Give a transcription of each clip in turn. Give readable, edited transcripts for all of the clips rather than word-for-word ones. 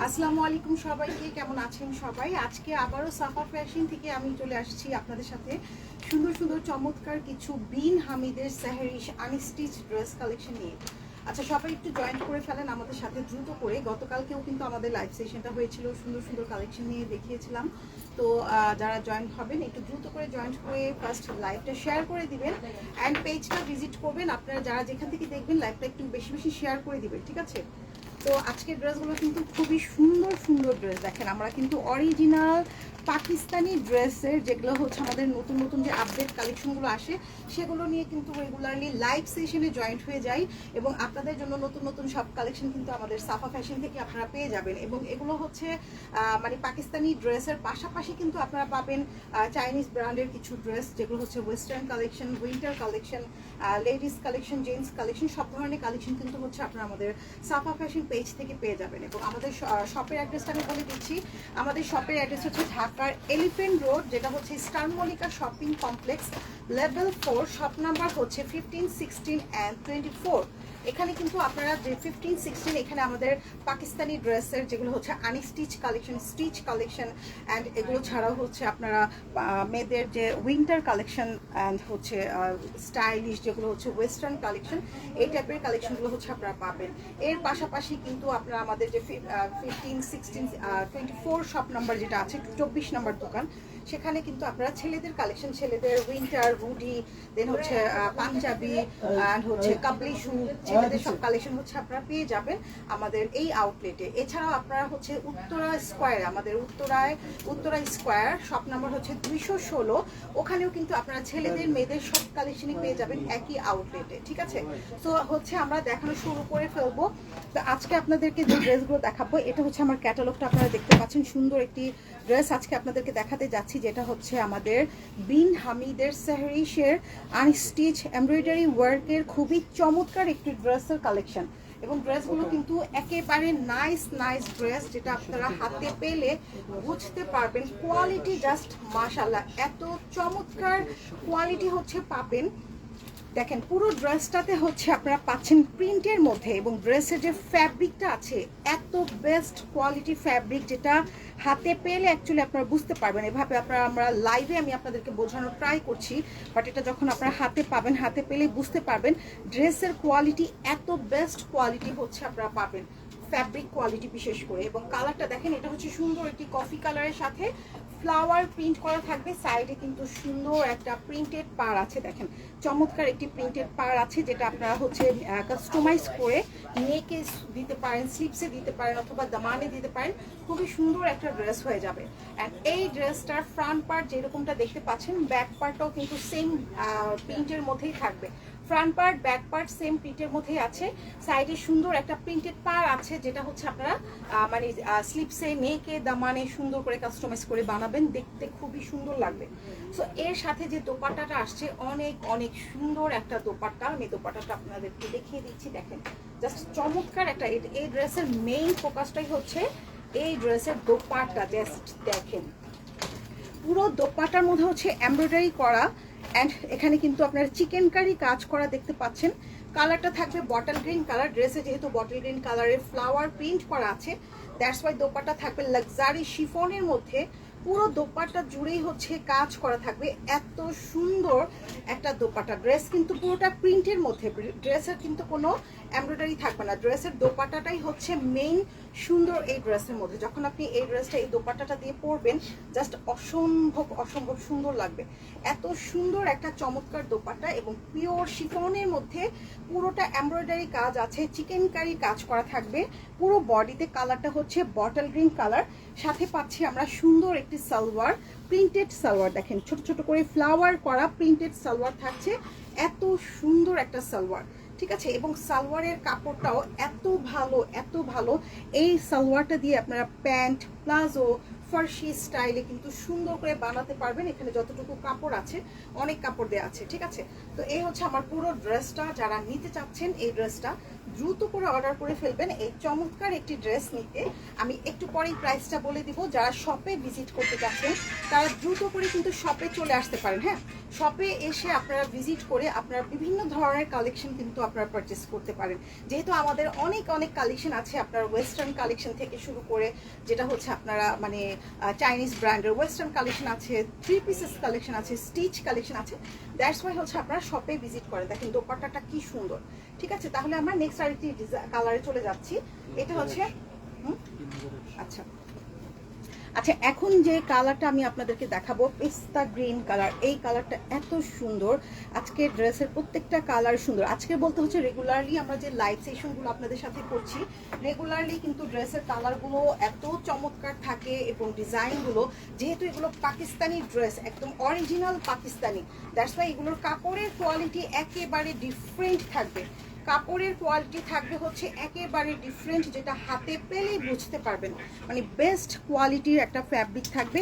আসসালামু আলাইকুম সবাইকে, কেমন আছেন সবাই? আজকে আবারও সাফা ফ্যাশন থেকে আমি চলে আসছি আপনাদের সাথে সুন্দর সুন্দর চমৎকার কিছু বিন হামিদের সেহরিশ আনস্টিচ ড্রেস কালেকশন নিয়ে। আচ্ছা, সবাই একটু জয়েন করে ফেলেন আমাদের সাথে দ্রুত করে। গতকালকেও কিন্তু আমাদের লাইভ সেশনটা হয়েছিল, সুন্দর সুন্দর কালেকশন নিয়ে দেখিয়েছিলাম। তো যারা জয়েন হবেন একটু দ্রুত করে জয়েন করে ফার্স্ট লাইভটা শেয়ার করে দিবেন অ্যান্ড পেজটা ভিজিট করবেন। আপনারা যারা যেখান থেকে দেখবেন লাইভটা একটু বেশি বেশি শেয়ার করে দিবেন, ঠিক আছে? তো আজকের ড্রেসগুলো কিন্তু খুবই সুন্দর সুন্দর ড্রেস। দেখেন, আমরা কিন্তু অরিজিনাল পাকিস্তানি ড্রেসের যেগুলো হচ্ছে আমাদের নতুন নতুন যে আপডেট কালেকশনগুলো আসে সেগুলো নিয়ে কিন্তু রেগুলারলি লাইভ সেশনে জয়েন্ট হয়ে যাই, এবং আপনাদের জন্য নতুন নতুন সব কালেকশন কিন্তু আমাদের সাফা ফ্যাশন থেকে আপনারা পেয়ে যাবেন। এবং এগুলো হচ্ছে মানে পাকিস্তানি ড্রেসের পাশাপাশি কিন্তু আপনারা পাবেন চাইনিজ ব্র্যান্ডের কিছু ড্রেস, যেগুলো হচ্ছে western collection, winter collection, ladies collection, gents collection, সব ধরনের কালেকশন কিন্তু হচ্ছে আপনারা আমাদের সাফা ফ্যাশন পেজ থেকে পেয়ে যাবেন। এবং আমাদের শপের অ্যাড্রেসটা আমি বলে দিচ্ছি। আমাদের শপের অ্যাড্রেস হচ্ছে ঢাকার এলিফেন্ট রোড, যেটা হচ্ছে star Mallika shopping complex, level 4, shop number হচ্ছে 15, 16 অ্যান্ড 24। এখানে কিন্তু আপনারা যে 15, 16 এখানে আমাদের পাকিস্তানি ড্রেসের যেগুলো হচ্ছে unstitch collection, stitch collection and এগুলো ছাড়াও হচ্ছে আপনারা মেয়েদের যে উইন্টার কালেকশন অ্যান্ড হচ্ছে স্টাইলিশ যেগুলো হচ্ছে ওয়েস্টার্ন কালেকশন, এই টাইপের কালেকশনগুলো হচ্ছে আপনারা পাবেন। এর পাশাপাশি কিন্তু আপনারা আমাদের যে 15, 16, 24 শপ নাম্বার যেটা আছে, 24 নাম্বার দোকান, সেখানে কিন্তু আপনারা ছেলেদের কালেকশন, ছেলেদের উইন্টার হুডি, দেন হচ্ছে পাঞ্জাবি অ্যান্ড হচ্ছে কাবলি শু, ছেলেদের সব কালেকশন হচ্ছে আপনারা পেয়ে যাবেন আমাদের এই আউটলেটে। এছাড়াও আপনারা হচ্ছে উত্তরা স্কোয়ারে, আমাদের উত্তরা স্কোয়ার শপ নাম্বার হচ্ছে 216, ওখানেও কিন্তু আপনারা ছেলেদের মেয়েদের সব কালেকশনই পেয়ে যাবেন একই আউটলেটে, ঠিক আছে? তো হচ্ছে আমরা দেখানো শুরু করে ফেলবো। তো আজকে আপনাদেরকে যে ড্রেসগুলো দেখাবো, এটা হচ্ছে আমার ক্যাটালগটা, আপনারা দেখতে পাচ্ছেন সুন্দর একটি ড্রেস আজকে আপনাদেরকে দেখাতে যাচ্ছি, যেটা হচ্ছে আমাদের বিন হামিদের সেহরিশের আনস্টিচ এমব্রয়ডারি ওয়ার্কের খুবই চমৎকার একটি ড্রেসের কালেকশন। এবং ড্রেসগুলো কিন্তু একেবারে নাইস নাইস ড্রেস, যেটা আপনারা হাতে পেলে বুঝতে পারবেন কোয়ালিটি জাস্ট মাশাআল্লাহ, এত চমৎকার কোয়ালিটি হচ্ছে পাবেন। দেখেন, পুরো ড্রেসটাতে হচ্ছে আপনারা পাচ্ছেন প্রিন্টের মধ্যে, এবং ড্রেসের যে ফ্যাব্রিকটা আছে এত বেস্ট কোয়ালিটি ফ্যাব্রিক, যেটা হাতে পেলে অ্যাকচুয়ালি আপনারা বুঝতে পারবেন। এভাবে আমরা লাইভে আমি আপনাদেরকে বোঝানোর ট্রাই করছি, বাট এটা যখন আপনারা হাতে পাবেন, হাতে পেলেই বুঝতে পারবেন ড্রেসের কোয়ালিটি, এত বেস্ট কোয়ালিটি হচ্ছে আপনারা পাবেন, ফ্যাব্রিক কোয়ালিটি বিশেষ করে। এবং কালারটা দেখেন, এটা হচ্ছে সুন্দর একটি কফি কালারের সাথে ফ্লাওয়ার প্রিন্ট করা থাকবে, সাইডে কিন্তু সুন্দর একটা প্রিন্টেড পার আছে। দেখেন, চমৎকার একটি প্রিন্টেড পার আছে, যেটা আপনারা হচ্ছে কাস্টমাইজ করে নেকে দিতে পারেন, স্লিপসে দিতে পারেন, অথবা দামানে দিতে পারেন। খুবই সুন্দর একটা ড্রেস হয়ে যাবে। অ্যান্ড এই ড্রেসটার ফ্রন্ট পার্ট যেরকমটা দেখতে পাচ্ছেন, ব্যাক পার্টটাও কিন্তু সেম প্রিন্টের মধ্যেই থাকবে। Front part back part same প্রিন্টের মধ্যেই আছে। সাইডে সুন্দর একটা প্রিন্টেড পার আছে, যেটা হচ্ছে আপনারা মানে স্লিপসে নেকে দামানে সুন্দর করে কাস্টমাইজ করে বানাবেন, দেখতে খুবই সুন্দর লাগবে। সো এর সাথে যে দোপাট্টাটা আসছে, অনেক অনেক সুন্দর একটা দোপাট্টা। আমি দোপাট্টাটা আপনাদেরকে দেখিয়ে দিচ্ছি। দেখেন, জাস্ট চমৎকার একটা, এই ড্রেসের মেইন ফোকাসটাই হচ্ছে এই ড্রেসের দোপাট্টা। জাস্ট দেখেন, পুরো দোপাট্টার মধ্যে হচ্ছে এমব্রয়ডারি করা, অ্যান্ড এখানে কিন্তু আপনার চিকেন কারি কাজ করা দেখতে পাচ্ছেন। কালারটা থাকবে বটল গ্রিন কালার, ড্রেসে যেহেতু বটল গ্রিন কালারের ফ্লাওয়ার প্রিন্ট করা আছে, দ্যাটস ওয়াই দোপাট্টা থাকবে লাক্সারি শিফনের মধ্যে। পুরো দোপাট্টা জুড়েই হচ্ছে কাজ করা থাকবে, এত সুন্দর একটা দোপাট্টা। ড্রেস কিন্তু পুরোটা প্রিন্টের মধ্যে, ড্রেসের কিন্তু কোনো এমব্রয়ডারি থাকবে না, ড্রেসের দোপাট্টাটাই হচ্ছে মেইন সুন্দর এই ড্রেসের মধ্যে। যখন আপনি এই ড্রেসটা এই দোপাট্টাটা দিয়ে পরবেন, জাস্ট অসম্ভব অসম্ভব সুন্দর লাগবে। এত সুন্দর একটা চমৎকার দোপাট্টা, এবং পিওর শিফনের মধ্যে পুরোটা এমব্রয়ডারি কাজ আছে, চিকেন কারি কাজ করা থাকবে। পুরো বডিতে কালারটা হচ্ছে বটল গ্রিন কালার, সাথে পাচ্ছি আমরা সুন্দর একটি সালোয়ার, প্রিন্টেড সালোয়ার। দেখেন, ছোট ছোট করে ফ্লাওয়ার করা প্রিন্টেড সালোয়ার থাকছে, এত সুন্দর একটা সালোয়ার, ঠিক আছে? এবং সালোয়ারের কাপড়টাও এত ভালো, এত ভালো। এই সালোয়ারটা দিয়ে আপনারা প্যান্ট, প্লাজো, ফার্সি স্টাইলে কিন্তু সুন্দর করে বানাতে পারবেন। এখানে যতটুকু কাপড় আছে, অনেক কাপড় দেওয়া আছে, ঠিক আছে? তো এই হচ্ছে আমার পুরো ড্রেসটা। যারা নিতে চাচ্ছেন এই ড্রেসটা, দ্রুত করে অর্ডার করে ফেলবেন। এই চমৎকার একটি ড্রেস নিতে আমি একটু পরেই প্রাইসটা বলে দিব। যারা শপে ভিজিট করতে যাচ্ছেন, তারা দ্রুত করে কিন্তু শপে চলে আসতে পারেন। হ্যাঁ, শপে এসে আপনারা ভিজিট করে আপনারা বিভিন্ন ধরনের কালেকশন কিন্তু আপনারা পারচেস করতে পারেন। যেহেতু আমাদের অনেক অনেক কালেকশন আছে, আপনার ওয়েস্টার্ন কালেকশন থেকে শুরু করে যেটা হচ্ছে আপনারা মানে চাইনিজ ব্র্যান্ডের ওয়েস্টার্ন কালেকশন আছে, 3 পিসেস কালেকশন আছে, স্টিচ কালেকশন আছে। দ্যাটস ওয়াই হচ্ছে আপনারা শপে ভিজিট করেন। দেখেন দোপাট্টাটা কি সুন্দর। ঠিক আছে, তাহলে আমরা নেক্সট আরেকটি কালারে চলে যাচ্ছি। এটা হচ্ছে আচ্ছা আচ্ছা এখন যে কালারটা আমি আপনাদেরকে দেখাবো পেস্তা গ্রিন কালার। এই কালারটা এত সুন্দর। আজকে ড্রেসের প্রত্যেকটা কালার সুন্দর। আজকে বলতে হচ্ছে রেগুলারলি আমরা যে লাইভ সেশনগুলো আপনাদের সাথে করছি, রেগুলারলি কিন্তু ড্রেসের কালারগুলো এত চমৎকার থাকে এবং ডিজাইনগুলো, যেহেতু এগুলো পাকিস্তানি ড্রেস, একদম অরিজিনাল পাকিস্তানি, দ্যাটস ওয়াই এগুলোর কাপড়ের কোয়ালিটি একেবারে ডিফারেন্ট থাকবে। কাপড়ের কোয়ালিটি থাকবে হচ্ছে একেবারে ডিফারেন্ট, যেটা হাতে পেলেই বুঝতে পারবেন। মানে বেস্ট কোয়ালিটির একটা ফ্যাব্রিক থাকবে।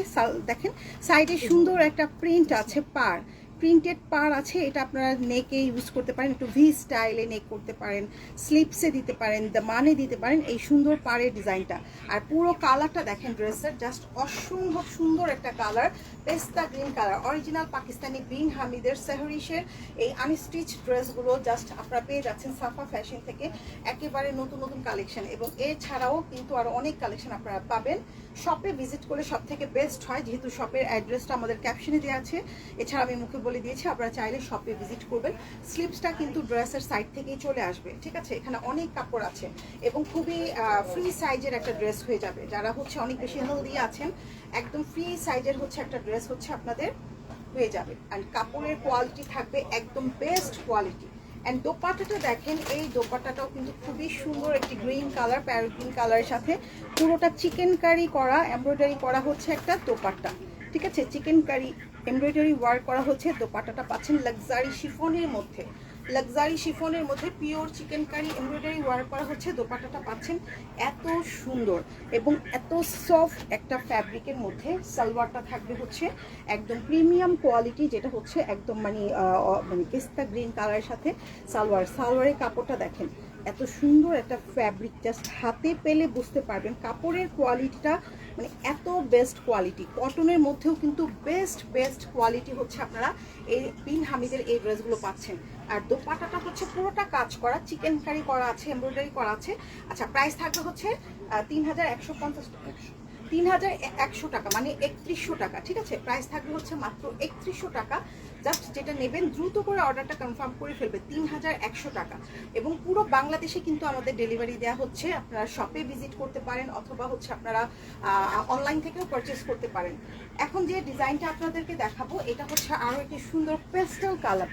দেখেন সাইডে সুন্দর একটা প্রিন্ট আছে, পার প্রিন্টেড পার আছে। এটা আপনারা নেকে ইউজ করতে পারেন, একটু ভি স্টাইলে নেক করতে পারেন, স্লিপসে দিতে পারেন, দামানে দিতে পারেন এই সুন্দর পাড়ের ডিজাইনটা। আর পুরো কালারটা দেখেন ড্রেসের, জাস্ট অসম্ভব সুন্দর একটা কালার, পেস্তা গ্রিন কালার, অরিজিনাল পাকিস্তানি বিন হামিদের সেহরিশের এই আনস্টিচ ড্রেসগুলো জাস্ট আপনারা পেয়ে যাচ্ছেন সাফা ফ্যাশন থেকে। একেবারে নতুন নতুন কালেকশন, এবং এছাড়াও কিন্তু আরও অনেক কালেকশন আপনারা পাবেন। শপে ভিজিট করলে সব থেকে বেস্ট হয়, যেহেতু শপের অ্যাড্রেসটা আমাদের ক্যাপশনে দেওয়া আছে, এছাড়া আমি মুখে বলে দিয়েছি। আপনারা চাইলে শপে ভিজিট করবেন। স্লিপসটা কিন্তু ড্রেসের সাইড থেকেই চলে আসবে। ঠিক আছে, এখানে অনেক কাপড় আছে এবং খুবই ফ্রি সাইজের একটা ড্রেস হয়ে যাবে। যারা হচ্ছে অনেক বেশি হেলদি আছেন, একদম ফ্রি সাইজের হচ্ছে একটা ড্রেস হচ্ছে আপনাদের হয়ে যাবে। অ্যান্ড কাপড়ের কোয়ালিটি থাকবে একদম বেস্ট কোয়ালিটি। অ্যান্ড দোপাট্টাটা দেখেন, এই দোপাট্টাটাও কিন্তু খুবই সুন্দর একটি গ্রিন কালার, প্যারট গ্রিন কালারের সাথে পুরোটা চিকেন কারি করা, এমব্রয়ডারি করা হচ্ছে একটা দোপাট্টা। ঠিক আছে, চিকেন কারি এমব্রয়ডারি ওয়ার্ক করা হচ্ছে। দোপাট্টাটা পাচ্ছেন লাক্সারি শিফনের মধ্যে, লাক্সারি শিফনের মধ্যে pure chikan kari embroidery work করা হচ্ছে। দোপাট্টাটা পাচ্ছেন এত সুন্দর এবং এত সফট একটা ফ্যাব্রিকের মধ্যে। সালোয়ারটা থাকবে হচ্ছে একদম প্রিমিয়াম কোয়ালিটি, যেটা হচ্ছে একদম মানে পেস্তা গ্রিন কালারের সাথে সালোয়ারের কাপড়টা দেখেন এত সুন্দর একটা ফ্যাব্রিক, জাস্ট হাতে পেলে বুঝতে পারবেন কাপড়ের কোয়ালিটিটা মানে এত বেস্ট কোয়ালিটি। কটনের মধ্যেও কিন্তু বেস্ট কোয়ালিটি হচ্ছে আপনারা এই বিন হামিদের এই ড্রেসগুলো পাচ্ছেন। আর দোপাট্টাটা হচ্ছে পুরোটা কাজ করা, চিকেন কারি করা আছে, এমব্রয়ডারি করা আছে। আচ্ছা, প্রাইস থাকবে হচ্ছে 3150 টাকা, 3100 টাকা, মানে 3100 টাকা। ঠিক আছে, প্রাইস থাকবে হচ্ছে মাত্র 3100 টাকা। জাস্ট যেটা নেবেন দ্রুত করে অর্ডারটা কনফার্ম করে ফেলবে, 3100 টাকা। এবং পুরো বাংলাদেশে কিন্তু আমাদের ডেলিভারি দেওয়া হচ্ছে। আপনারা শপে ভিজিট করতে পারেন অথবা হচ্ছে আপনারা অনলাইন থেকেও পারচেস করতে পারেন। এখন যে ডিজাইনটা আপনাদেরকে দেখাবো, এটা হচ্ছে আরও একটি সুন্দর পেস্টেল কালার।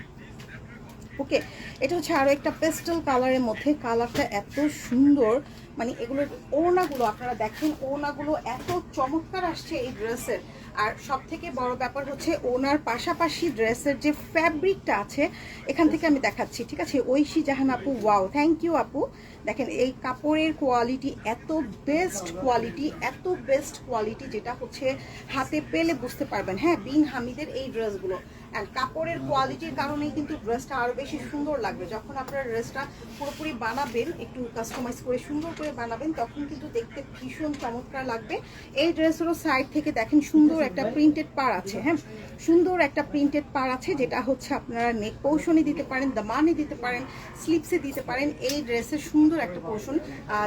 ওকে, এটা হচ্ছে আরও একটা পেস্টেল কালারের মধ্যে। কালারটা এত সুন্দর, মানে এগুলোর ওড়নাগুলো আপনারা দেখেন, ওড়নাগুলো এত চমৎকার আসছে এই ড্রেসের। আর সব থেকে বড় ব্যাপার হচ্ছে ওনার পাশাপাশি ড্রেসের যে ফ্যাব্রিকটা আছে, এখান থেকে আমি দেখাচ্ছি। ঠিক আছে, ঐশী জাহান আপু, ওয়াও, থ্যাংক ইউ আপু। দেখেন এই কাপড়ের কোয়ালিটি এত বেস্ট কোয়ালিটি, যেটা হচ্ছে হাতে পেলে বুঝতে পারবেন। হ্যাঁ, বিন হামিদের এই ড্রেসগুলো অ্যান্ড কাপড়ের কোয়ালিটির কারণেই কিন্তু ড্রেসটা আরও বেশি সুন্দর লাগবে। যখন আপনারা ড্রেসটা পুরোপুরি বানাবেন, একটু কাস্টমাইজ করে সুন্দর করে বানাবেন, তখন কিন্তু দেখতে ভীষণ চমৎকার লাগবে। এই ড্রেসেরও সাইড থেকে দেখেন সুন্দর একটা প্রিন্টেড পাড় আছে। হ্যাঁ, সুন্দর একটা প্রিন্টেড পাড় আছে, যেটা হচ্ছে আপনারা নেক পোর্শনে দিতে পারেন, দামানে দিতে পারেন, স্লিপসে দিতে পারেন। এই ড্রেসের সুন্দর একটা পোর্শন,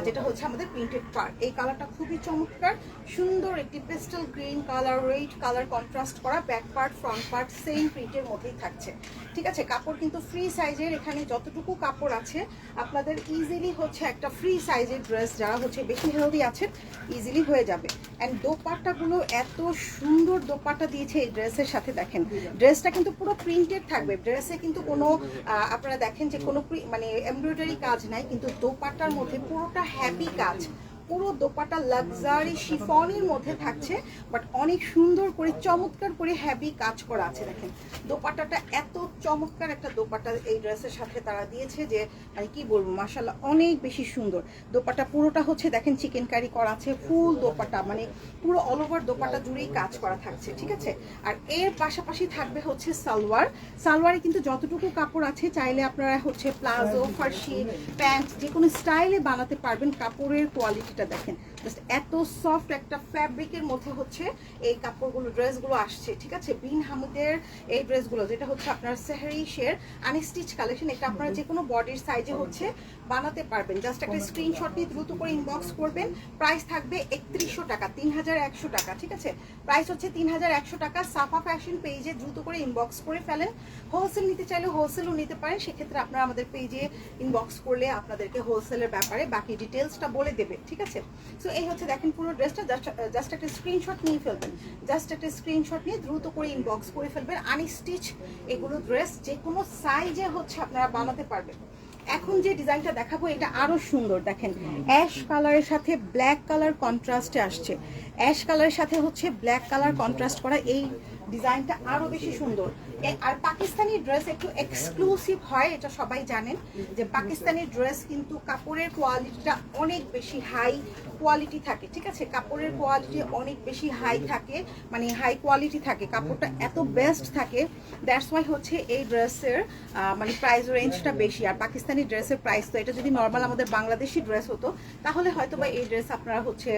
যেটা হচ্ছে আমাদের প্রিন্টেড পাড়। এই কালারটা খুবই চমৎকার, সুন্দর একটি pastel green colour, red colour contrast করা। Back part front part same প্রিন্টের মধ্যেই থাকছে। ঠিক আছে, কাপড় কিন্তু ফ্রি সাইজের। এখানে যতটুকু কাপড় আছে আপনাদের ইজিলি হচ্ছে একটা ফ্রি সাইজের ড্রেস, যারা হচ্ছে বেশি হেলদি আছেন ইজিলি হয়ে যাবে। অ্যান্ড দোপাট্টাগুলো এত সুন্দর দোপাট্টা দিয়েছে এই ড্রেসের সাথে। দেখেন ড্রেসটা কিন্তু পুরো প্রিন্টেড থাকবে। ড্রেসে কিন্তু কোনো আপনারা দেখেন যে কোনো মানে এমব্রয়ডারি কাজ নাই, কিন্তু দোপাট্টার মধ্যে পুরোটা হ্যাভি কাজ। পুরো দোপাট্টা লাক্সারি শিফনের মধ্যে থাকছে, বাট অনেক সুন্দর করে চমৎকার করে হ্যাভি কাজ করা আছে। দেখেন দোপাট্টাটা এত চমৎকার একটা দোপাট্টা এই ড্রেসের সাথে তারা দিয়েছে যে মানে কি বলবো, মাশাআল্লাহ অনেক বেশি সুন্দর। দোপাট্টা পুরোটা হচ্ছে দেখেন চিকেন কারি করা আছে, ফুল দোপাট্টা, মানে পুরো অল ওভার দোপাট্টা জুড়েই কাজ করা থাকছে। ঠিক আছে, আর এর পাশাপাশি থাকবে হচ্ছে সালোয়ারে কিন্তু যতটুকু কাপড় আছে চাইলে আপনারা হচ্ছে প্লাজো, ফার্সি, প্যান্ট যে কোনো স্টাইলে বানাতে পারবেন। কাপড়ের কোয়ালিটি কোয়ালিটিটা দেখেন, জাস্ট এত সফট একটা ফ্যাব্রিকের মধ্যে হচ্ছে এই কাপড়গুলো ড্রেসগুলো আসছে, ঠিক আছে। বিন হামিদের এই ড্রেসগুলো যেটা হচ্ছে আপনার সেহরিশের আনস্টিচ কালেকশন, এটা আপনারা যে কোনো বডির সাইজে হচ্ছে বানাতে পারবেন। জাস্ট একটা স্ক্রিনশট নিয়ে দ্রুত করে ইনবক্স করবেন। প্রাইস থাকবে 3100 টাকা, 3100 টাকা, ঠিক আছে। প্রাইস হচ্ছে 3100 টাকা। সাফা ফ্যাশন পেজে দ্রুত করে ইনবক্স করে ফেলেন। হোলসেল নিতে চাইলে হোলসেলও নিতে পারেন, সেক্ষেত্রে আপনারা আমাদের পেজে ইনবক্স করলে আপনাদেরকে হোলসেলের ব্যাপারে বাকি ডিটেলসটা বলে দেবে, ঠিক আছে। সো এই হচ্ছে দেখেন পুরো ড্রেসটা, জাস্ট একটা স্ক্রিনশট নিয়ে ফেলবেন, জাস্ট একটা স্ক্রিনশট নিয়ে দ্রুত করে ইনবক্স করে ফেলবেন। আনস্টিচ এগুলো ড্রেস যে কোনো সাইজে হচ্ছে আপনারা বানাতে পারবেন। এখন যে ডিজাইনটা দেখাবো এটা আরো সুন্দর, দেখেন অ্যাশ কালারের সাথে ব্ল্যাক কালার কন্ট্রাস্টে আসছে। অ্যাশ কালারের সাথে হচ্ছে ব্ল্যাক কালার কন্ট্রাস্ট করা এই ডিজাইনটা আরো বেশি সুন্দর। আর পাকিস্তানি ড্রেস একটু এক্সক্লুসিভ হয়, এটা সবাই জানেন যে পাকিস্তানি ড্রেস কিন্তু কাপড়ের কোয়ালিটিটা অনেক বেশি হাই কোয়ালিটি থাকে, ঠিক আছে। কাপড়ের কোয়ালিটি অনেক বেশি হাই থাকে, মানে হাই কোয়ালিটি থাকে, কাপড়টা এত বেস্ট থাকে। দ্যাটস ওয়াই হচ্ছে এই ড্রেসের মানে প্রাইস রেঞ্জটা বেশি। আর পাকিস্তানি ড্রেসের প্রাইস তো, এটা যদি নর্মাল আমাদের বাংলাদেশি ড্রেস হতো তাহলে হয়তো বা এই ড্রেস আপনারা হচ্ছে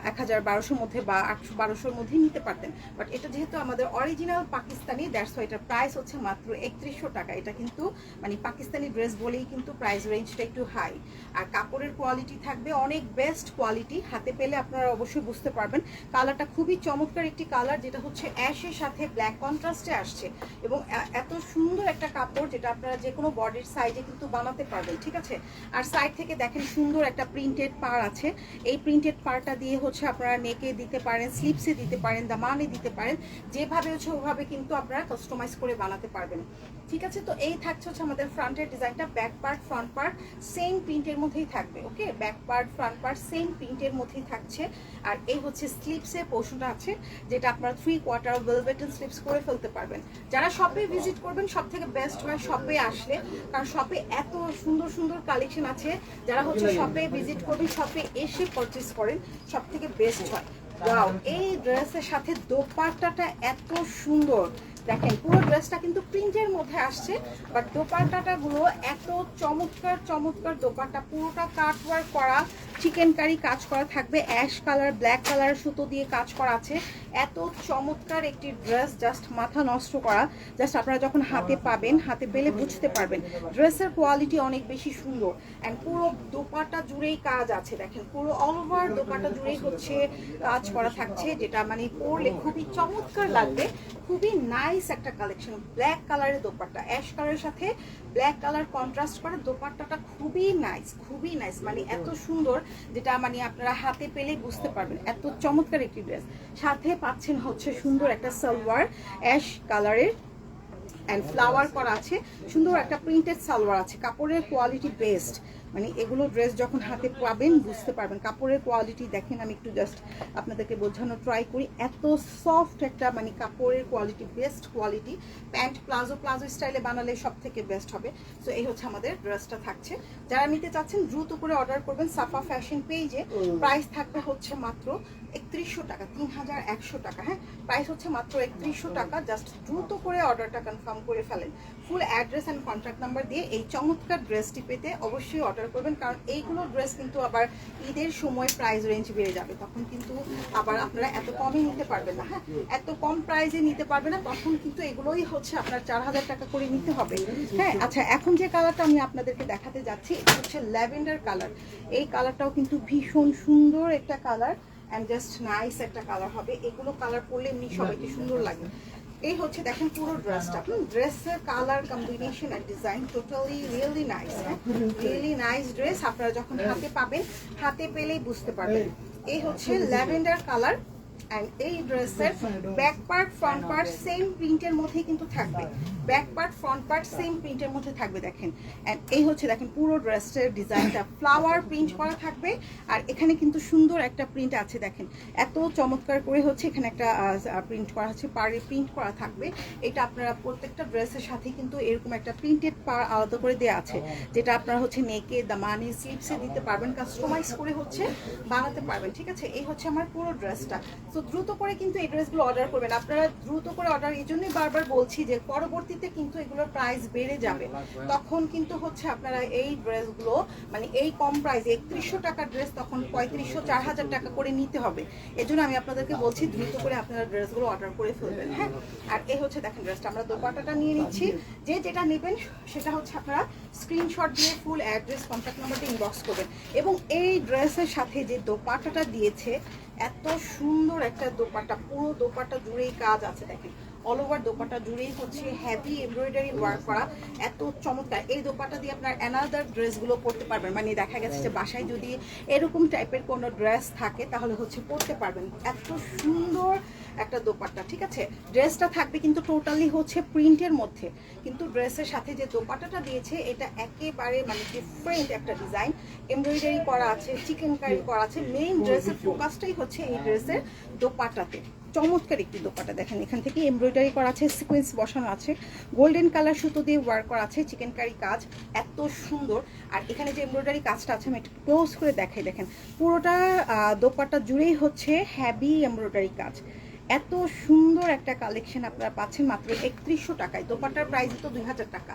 1000-1200 মধ্যে বা 800-1200-র মধ্যেই নিতে পারতেন। বাট এটা যেহেতু আমাদের অরিজিনাল পাকিস্তানি, দ্যাটস ওয়াই এটার প্রাইস হচ্ছে মাত্র 3100 টাকা। এটা কিন্তু মানে পাকিস্তানি ড্রেস বলেই কিন্তু প্রাইস রেঞ্জটা একটু হাই। আর কাপড়ের কোয়ালিটি থাকবে অনেক বেস্ট কোয়ালিটি, হাতে পেলে আপনারা অবশ্যই বুঝতে পারবেন। কালারটা খুবই চমৎকার একটি কালার, যেটা হচ্ছে অ্যাশের সাথে ব্ল্যাক কন্ট্রাস্টে আসছে, এবং এত সুন্দর একটা কাপড় যেটা আপনারা যে কোনো বডির সাইজে কিন্তু বানাতে পারবেন, ঠিক আছে। আর সাইড থেকে দেখেন সুন্দর একটা প্রিন্টেড পার আছে। এই প্রিন্টেড পারটা দিয়ে হচ্ছে আপনারা নেকে দিতে পারেন, স্লিপসে দিতে পারেন, দামানে দিতে পারেন, যেভাবে হচ্ছে ওভাবে কিন্তু আপনারা কাস্টমাইজ করে বানাতে পারবেন, ঠিক আছে। তো এই থাকছে হচ্ছে আমাদের ফ্রন্টের ডিজাইনটা। Back part front part same প্রিন্টের মধ্যেই থাকবে, okay. Back part front part same প্রিন্টের মধ্যেই থাকছে। আর এই হচ্ছে স্লিপসের পোর্শনটা আছে, যেটা আপনারা 3/4 ভেলভেটেড স্লিপস করে ফেলতে পারবেন। যারা শপে ভিজিট করবেন সব থেকে বেস্ট হয় শপে আসলে, কারণ শপে এত সুন্দর সুন্দর কালেকশন আছে। যারা হচ্ছে শপে ভিজিট করবেন, শপে এসে পারচেস করেন, সব থেকে বেস্ট হয়। ওয়াও, এই ড্রেসের সাথে দোপাট্টাটা এত সুন্দর, দেখেন পুরো ড্রেসটা কিন্তু প্রিন্টের মধ্যে আসছে, বাট দোপাট্টাটা গুলো এত চমৎকার চমৎকার দোপাট্টা, পুরোটা কাট ওয়ার্ক করা, চিকেন কারি কাজ করা থাকবে, অ্যাশ কালার ব্ল্যাক কালার সুতো দিয়ে কাজ করা আছে। এত চমৎকার একটি ড্রেস, জাস্ট মাথা নষ্ট করা। জাস্ট আপনারা যখন হাতে পাবেন, হাতে পেলে বুঝতে পারবেন ড্রেসের কোয়ালিটি অনেক বেশি সুন্দর। অ্যান্ড পুরো দোপাট্টা জুড়েই কাজ আছে, দেখেন পুরো অল ওভার দোপাট্টা জুড়েই হচ্ছে কাজ করা থাকছে, যেটা মানে পরলে খুবই চমৎকার লাগবে। খুবই নাইস একটা কালেকশন। ব্ল্যাক কালারের দোপাট্টা, অ্যাশ কালারের সাথে ব্ল্যাক কালার কন্ট্রাস্ট করে দোপাট্টাটা খুবই নাইস, খুবই নাইস, মানে এত সুন্দর যেটা মানে আপনারা হাতে পেলেই বুঝতে পারবেন এত চমৎকার একটি ড্রেস। সাথে পাচ্ছেন হচ্ছে সুন্দর একটা সালোয়ার অ্যাশ কালারের, অ্যান্ড ফ্লাওয়ার করা আছে, সুন্দর একটা প্রিন্টেড সালোয়ার আছে। কাপড়ের কোয়ালিটি বেস্ট, মানে এগুলো ড্রেস যখন হাতে পাবেন বুঝতে পারবেন কাপড়ের কোয়ালিটি। দেখেন আমি একটু জাস্ট আপনাদেরকে বোঝানোর ট্রাই করি, এত সফট একটা মানে কাপড়ের quality, best quality. Pant palazzo স্টাইলে বানালে সব থেকে বেস্ট হবে। সো এই হচ্ছে আমাদের ড্রেসটা থাকছে। যারা নিতে চাচ্ছেন দ্রুত করে অর্ডার করবেন সাফা ফ্যাশন পেজে। প্রাইস থাকবে হচ্ছে মাত্র 3100 টাকা, 3100 টাকা। হ্যাঁ, প্রাইস হচ্ছে মাত্র 3100 টাকা। জাস্ট দ্রুত করে অর্ডারটা কনফার্ম করে ফেলেন। Full address and contact number দিয়ে এই চমৎকার ড্রেসটি পেতে অবশ্যই অর্ডার করবেন, কারণ এইগুলো ড্রেস কিন্তু আবার ঈদের সময় প্রাইস রেঞ্জ বেড়ে যাবে, তখন কিন্তু আবার আপনারা এত কমে নিতে পারবেন না। হ্যাঁ, এত কম প্রাইসে নিতে পারবে না, তখন কিন্তু এগুলোই হচ্ছে আপনার 4000 টাকা করে নিতে হবে। হ্যাঁ, আচ্ছা, এখন যে কালারটা আমি আপনাদেরকে দেখাতে যাচ্ছি এটা হচ্ছে ল্যাভেন্ডার কালার। এই কালারটাও কিন্তু ভীষণ সুন্দর একটা কালার, অ্যান্ড জাস্ট নাইস একটা কালার হবে। এগুলো কালার পরলে এমনি সবাইকে সুন্দর লাগে। এই হচ্ছে দেখেন পুরো ড্রেসটা, ড্রেসের কালার কম্বিনেশন আর ডিজাইন টোটালি রিয়েলি নাইস। হ্যাঁ, রিয়েলি নাইস ড্রেস। আপনারা যখন হাতে পাবেন, হাতে পেলেই বুঝতে পারবেন। এই হচ্ছে ল্যাভেন্ডার কালার, অ্যান্ড এই ড্রেসের back part front part same প্রিন্টের মধ্যে কিন্তু থাকবে। Back part front part same প্রিন্টের মধ্যে থাকবে, দেখেন। অ্যান্ড এই হচ্ছে দেখেন পুরো ড্রেসের ডিজাইনটা ফ্লাওয়ার প্রিন্ট করা থাকবে। আর এখানে কিন্তু সুন্দর একটা প্রিন্ট আছে, দেখেন এত চমৎকার করে হচ্ছে এখানে একটা প্রিন্ট করা আছে, পাড়ে প্রিন্ট করা থাকবে। এটা আপনারা প্রত্যেকটা ড্রেসের সাথে কিন্তু এরকম একটা প্রিন্টেড পাড় আলাদা করে দেওয়া আছে, যেটা আপনারা হচ্ছে নেকে দামানে স্লিপসে দিতে পারবেন, কাস্টমাইজ করে হচ্ছে বানাতে পারবেন, ঠিক আছে। এই হচ্ছে আমার পুরো ড্রেসটা। সো দ্রুত করে কিন্তু এই ড্রেসগুলো অর্ডার করবেন। আপনারা দ্রুত করে অর্ডার, এই জন্যই বারবার বলছি যে পরবর্তীতে কিন্তু এগুলোর প্রাইস বেড়ে যাবে, তখন কিন্তু হচ্ছে আপনারা এই ড্রেসগুলো মানে এই কম প্রাইস 3100 টাকার ড্রেস তখন 3500 4000 টাকা করে নিতে হবে। এই জন্য আমি আপনাদেরকে বলছি দ্রুত করে আপনারা ড্রেসগুলো অর্ডার করে ফেলবেন। হ্যাঁ, আর এই হচ্ছে দেখেন ড্রেসটা, আমরা দোপাট্টাটা নিয়ে নিচ্ছি। যে যেটা নেবেন সেটা হচ্ছে আপনারা স্ক্রিনশট দিয়ে ফুল অ্যাড্রেস কন্ট্যাক্ট নাম্বারটা ইনবক্স করবেন। এবং এই ড্রেসের সাথে যে দোপাট্টাটা দিয়েছে, এত সুন্দর একটা দোপাট্টা, পুরো দোপাট্টা জুড়েই কাজ আছে দেখেন, অল ওভার দোপাট্টা জুড়েই হচ্ছে হেভি এমব্রয়ডারি ওয়ার্ক করা, এত চমৎকার। এই দোপাট্টা দিয়ে আপনার অ্যানাদার ড্রেসগুলো পরতে পারবেন, মানে দেখা গেছে যে বাসায় যদি এরকম টাইপের কোনো ড্রেস থাকে তাহলে হচ্ছে পরতে পারবেন। এত সুন্দর একটা দোপাট্টা, ঠিক আছে। ড্রেসটা থাকবে কিন্তু টোটালি হচ্ছে প্রিন্টের মধ্যে, কিন্তু ড্রেসের সাথে যে দোপাট্টাটা দিয়েছে এটা একেবারে মানে ডিফারেন্ট একটা ডিজাইন, এমব্রয়ডারি করা আছে, চিকেন কারি করা আছে। মেইন ড্রেসের ফোকাসটাই হচ্ছে এই ড্রেসের দোপাট্টাতে। চমৎকার একটি দোপাট্টা দেখেন, এখান থেকে এমব্রয়ডারি করা আছে, সিকোয়েন্স বসানো আছে, গোল্ডেন কালার সুতো দিয়ে ওয়ার্ক করা আছে, চিকেন কারি কাজ, এত সুন্দর। আর এখানে যে এমব্রয়ডারি কাজটা আছে আমি একটু ক্লোজ করে দেখাই, দেখেন পুরোটা দোপাট্টা জুড়েই হচ্ছে হেভি এমব্রয়ডারি কাজ। এত সুন্দর একটা কালেকশন আপনারা পাচ্ছেন মাত্র 3100 টাকায়। দোপাট্টার প্রাইস তো 2000 টাকা,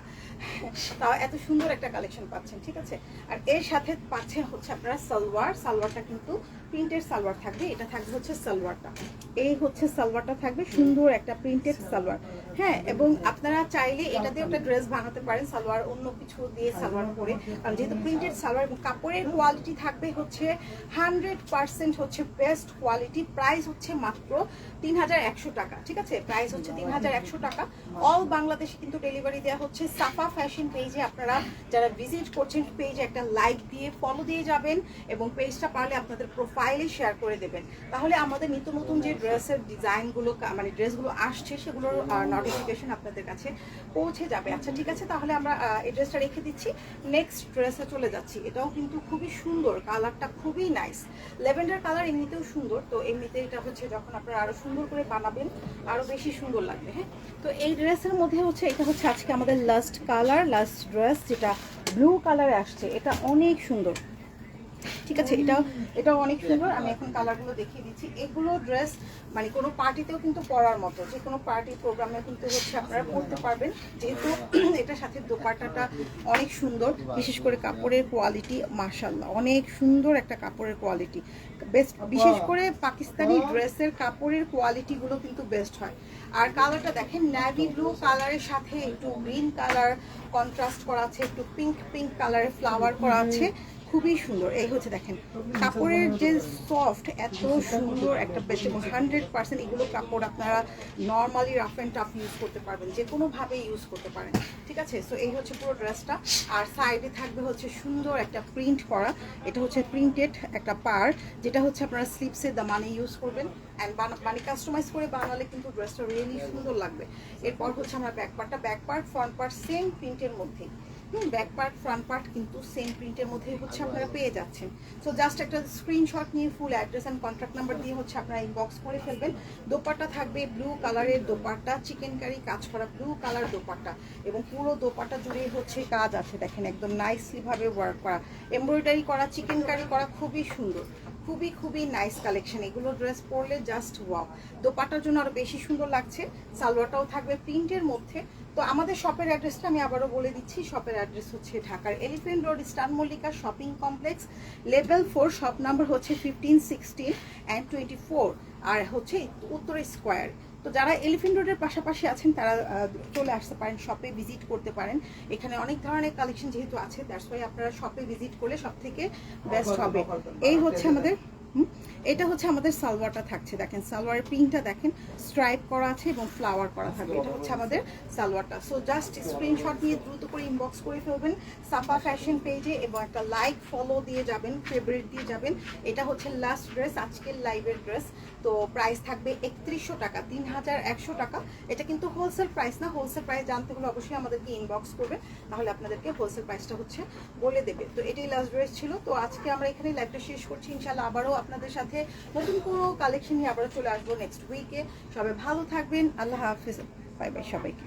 তাও এত সুন্দর একটা কালেকশন পাচ্ছেন, ঠিক আছে। আর এর সাথে পাচ্ছেন হচ্ছে আপনারা সালোয়ার। সালোয়ারটা কিন্তু প্রিন্টেড সালোয়ার থাকবে, এটা থাকবে হচ্ছে সালোয়ারটা, এই হচ্ছে সালোয়ারটা থাকবে, সুন্দর একটা প্রিন্টেড সালোয়ার। হ্যাঁ, এবং আপনারা চাইলে এটা দিয়ে একটা ড্রেস বানাতে পারেন, সালোয়ার অন্য কিছু দিয়ে সালোয়ার পরে, কারণ যেহেতু প্রিন্টেড সালোয়ার। এবং কাপড়ের কোয়ালিটি থাকবে হচ্ছে 100% হচ্ছে বেস্ট কোয়ালিটি। প্রাইস হচ্ছে মাত্র 3100 টাকা, ঠিক আছে। প্রাইস হচ্ছে 3100 টাকা। অল বাংলাদেশে কিন্তু ডেলিভারি দেওয়া হচ্ছে। সাফা ফ্যাশন পেজে আপনারা যারা ভিজিট করছেন, পেজে একটা লাইক দিয়ে ফলো দিয়ে যাবেন এবং পেজটা পারলে আপনাদের প্রোফাইলে শেয়ার করে দেবেন, তাহলে আমাদের নিত্য নতুন যে ড্রেসের ডিজাইনগুলো মানে ড্রেসগুলো আসছে সেগুলোর নোটিফিকেশন আপনাদের কাছে পৌঁছে যাবে। আচ্ছা ঠিক আছে, তাহলে আমরা এই ড্রেসটা রেখে দিচ্ছি, নেক্সট ড্রেসে চলে যাচ্ছি। এটাও কিন্তু খুবই সুন্দর, কালারটা খুবই নাইস, ল্যাভেন্ডার কালার, এমনিতেও সুন্দর। তো এমনিতে এটা হচ্ছে যখন আপনারা আরো সুন্দর করে বানাবেন আরো বেশি সুন্দর লাগবে। হ্যাঁ, তো এই ড্রেসের মধ্যে হচ্ছে এটা হচ্ছে আজকে আমাদের লাস্ট কালার, লাস্ট ড্রেস, যেটা ব্লু কালারে আসছে। এটা অনেক সুন্দর, ঠিক আছে, এটাও অনেক সুন্দর। আমি এখন কালারগুলো দেখিয়ে দিচ্ছি। এগুলো ড্রেস মানে কোনো পার্টিতেও কিন্তু পরার মতো, যে কোনো পার্টি প্রোগ্রামে কিন্তু হচ্ছে আপনারা পরতে পারবেন, যেহেতু এটার সাথে দোপাট্টাটা অনেক সুন্দর। বিশেষ করে কাপড়ের কোয়ালিটি মাশাআল্লাহ, অনেক সুন্দর একটা কাপড়ের কোয়ালিটি, বেস্ট। বিশেষ করে পাকিস্তানি ড্রেসের কাপড়ের কোয়ালিটিগুলো কিন্তু বেস্ট হয়। আর কালারটা দেখেন, নেভি ব্লু কালারের সাথে একটু গ্রিন কালার কন্ট্রাস্ট করা আছে, একটু পিঙ্ক কালারের ফ্লাওয়ার করা আছে, খুবই সুন্দর। এই হচ্ছে দেখেন কাপড়ের যে সফট, এত সুন্দর একটা বেশ। 100% এগুলো কাপড় আপনারা normally rough and tough use করতে পারবেন, যে কোনোভাবে ইউজ করতে পারেন, ঠিক আছে। সো এই হচ্ছে পুরো ড্রেসটা। আর সাইডে থাকবে হচ্ছে সুন্দর একটা প্রিন্ট করা, এটা হচ্ছে প্রিন্টেড একটা পার, যেটা হচ্ছে আপনারা স্লিপসের দামানে ইউজ করবেন অ্যান্ড মানে কাস্টমাইজ করে বানালে কিন্তু ড্রেসটা রিয়েলি সুন্দর লাগবে। এরপর হচ্ছে আমরা back part front part same প্রিন্টের মধ্যেই। ব্যাক পার্ট ফ্রন্ট পার্ট কিন্তু সেম প্রিন্টের মধ্যে হচ্ছে আপনারা পেয়ে যাচ্ছেন। সো জাস্ট একটা স্ক্রিনশট নিয়ে full address and contact number দিয়ে হচ্ছে আপনারা ইনবক্স করে ফেলবেন। দোপাট্টা থাকবে ব্লু কালারের দোপাট্টা, চিকেন কারি কাজ করা ব্লু কালার দোপাট্টা, এবং পুরো দোপাট্টা জুড়ে হচ্ছে কাজ আছে দেখেন, একদম নাইসলি ভাবে ওয়ার্ক করা, এমব্রয়ডারি করা, চিকেন কারি করা, খুবই সুন্দর, খুবই নাইস কালেকশন। এগুলো ড্রেস পরলে জাস্ট ওয়াও, দোপাট্টার জন্য আরো বেশি সুন্দর লাগছে। সালোয়ারটাও থাকবে প্রিন্টের মধ্যে। তো আমাদের শপের অ্যাড্রেসটা আমি আবারও বলে দিচ্ছি। শপের অ্যাড্রেস হচ্ছে ঢাকার elephant road, star Mallika shopping complex, level 4, shop number হচ্ছে 15, 16 and 24, আর হচ্ছে উত্তর স্কোয়ার। তো যারা এলিফ্যান্ট রোডের পাশাপাশি আছেন তারা চলে আসতে পারেন, শপে ভিজিট করতে পারেন। এখানে অনেক ধরনের কালেকশন যেহেতু আছে, দ্যাটস ওয়াই আপনারা শপে ভিজিট করলে সব থেকে বেস্ট হবে। এই হচ্ছে আমাদের এটা হচ্ছে আমাদের সালোয়ারটা থাকছে, দেখেন সালোয়ারের প্রিন্টটা দেখেন, স্ট্রাইপ করা আছে এবং ফ্লাওয়ার করা থাকবে। এটা হচ্ছে আমাদের সালোয়ারটা। সো জাস্ট স্ক্রিনশট নিয়ে দ্রুত করে ইনবক্স করে ফেলবেন সাফা ফ্যাশন পেজে এবং একটা লাইক ফলো দিয়ে যাবেন, ফেভারিট দিয়ে যাবেন। এটা হচ্ছে লাস্ট ড্রেস, আজকের লাইভের ড্রেস। তো প্রাইস থাকবে 3100 টাকা, 3100 টাকা। এটা কিন্তু হোলসেল প্রাইস না, হোলসেল প্রাইস জানতে হলে অবশ্যই আমাদেরকে ইনবক্স করবেন, তাহলে আপনাদেরকে হোলসেল প্রাইসটা হচ্ছে বলে দেবে। তো এটাই লাস্ট ড্রেস ছিল। তো আজকে আমরা এখানে লাইভটা শেষ করছি। ইনশাআল্লাহ আবারও আপনাদের সাথে নতুন কোনো কালেকশন নিয়ে আবারও চলে আসবো নেক্সট উইকে। সবাই ভালো থাকবেন, আল্লাহ হাফিজ, বাই বাই সবাইকে।